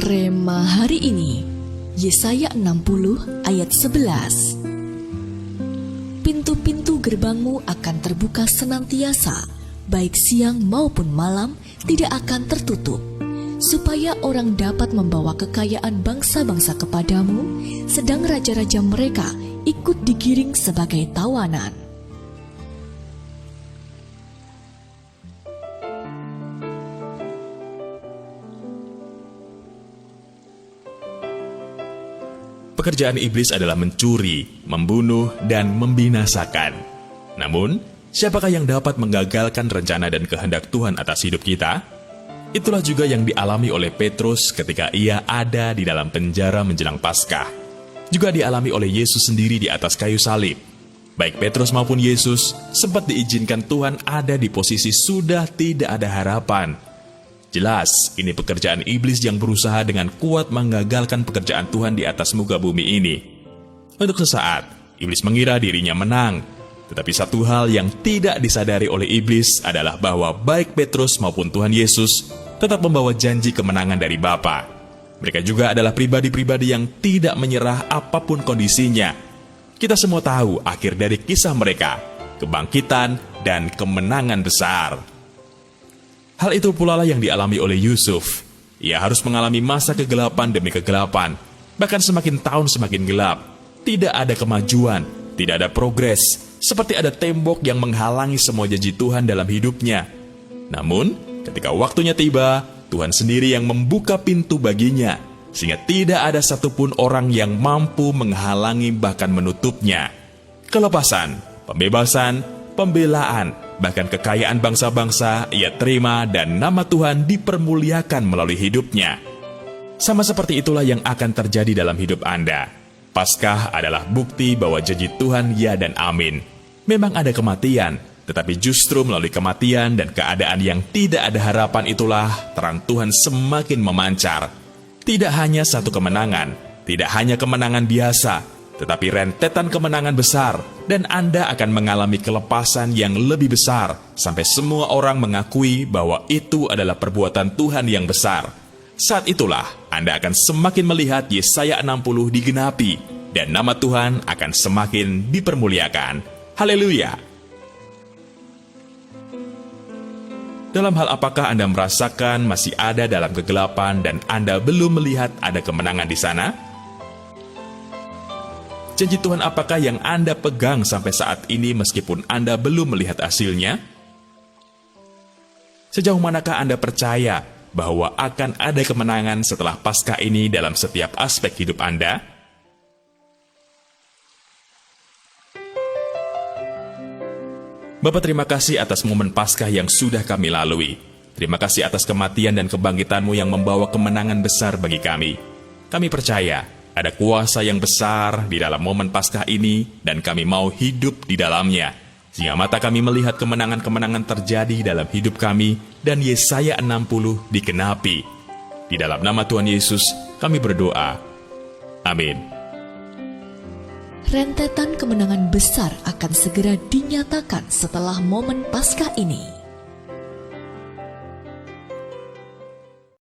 Rema hari ini, Yesaya 60 ayat 11. Pintu-pintu gerbangmu akan terbuka senantiasa, baik siang maupun malam tidak akan tertutup, supaya orang dapat membawa kekayaan bangsa-bangsa kepadamu, sedang raja-raja mereka ikut digiring sebagai tawanan. Pekerjaan iblis adalah mencuri, membunuh, dan membinasakan. Namun, siapakah yang dapat menggagalkan rencana dan kehendak Tuhan atas hidup kita? Itulah juga yang dialami oleh Petrus ketika ia ada di dalam penjara menjelang Paskah. Juga dialami oleh Yesus sendiri di atas kayu salib. Baik Petrus maupun Yesus sempat diizinkan Tuhan ada di posisi sudah tidak ada harapan. Jelas, ini pekerjaan iblis yang berusaha dengan kuat menggagalkan pekerjaan Tuhan di atas muka bumi ini. Untuk sesaat, iblis mengira dirinya menang. Tetapi satu hal yang tidak disadari oleh iblis adalah bahwa baik Petrus maupun Tuhan Yesus tetap membawa janji kemenangan dari Bapa. Mereka juga adalah pribadi-pribadi yang tidak menyerah apapun kondisinya. Kita semua tahu akhir dari kisah mereka, kebangkitan dan kemenangan besar. Hal itu pula lah yang dialami oleh Yusuf. Ia harus mengalami masa kegelapan demi kegelapan. Bahkan semakin tahun semakin gelap. Tidak ada kemajuan, tidak ada progres. Seperti ada tembok yang menghalangi semua janji Tuhan dalam hidupnya. Namun, ketika waktunya tiba, Tuhan sendiri yang membuka pintu baginya. Sehingga tidak ada satupun orang yang mampu menghalangi bahkan menutupnya. Kelepasan, pembebasan, pembelaan, bahkan kekayaan bangsa-bangsa ia terima dan nama Tuhan dipermuliakan melalui hidupnya. Sama seperti itulah yang akan terjadi dalam hidup Anda. Paskah adalah bukti bahwa janji Tuhan ya dan amin. Memang ada kematian, tetapi justru melalui kematian dan keadaan yang tidak ada harapan itulah terang Tuhan semakin memancar. Tidak hanya satu kemenangan, tidak hanya kemenangan biasa, tetapi rentetan kemenangan besar, dan Anda akan mengalami kelepasan yang lebih besar, sampai semua orang mengakui bahwa itu adalah perbuatan Tuhan yang besar. Saat itulah, Anda akan semakin melihat Yesaya 60 digenapi, dan nama Tuhan akan semakin dipermuliakan. Haleluya! Dalam hal apakah Anda merasakan masih ada dalam kegelapan dan Anda belum melihat ada kemenangan di sana? Janji Tuhan apakah yang Anda pegang sampai saat ini meskipun Anda belum melihat hasilnya? Sejauh manakah Anda percaya bahwa akan ada kemenangan setelah Paskah ini dalam setiap aspek hidup Anda? Bapa, terima kasih atas momen Paskah yang sudah kami lalui. Terima kasih atas kematian dan kebangkitan-Mu yang membawa kemenangan besar bagi kami. Kami percaya ada kuasa yang besar di dalam momen Paskah ini, dan kami mau hidup di dalamnya. Sehingga mata kami melihat kemenangan-kemenangan terjadi dalam hidup kami, dan Yesaya 60 digenapi. Di dalam nama Tuhan Yesus, kami berdoa. Amin. Rentetan kemenangan besar akan segera dinyatakan setelah momen Paskah ini.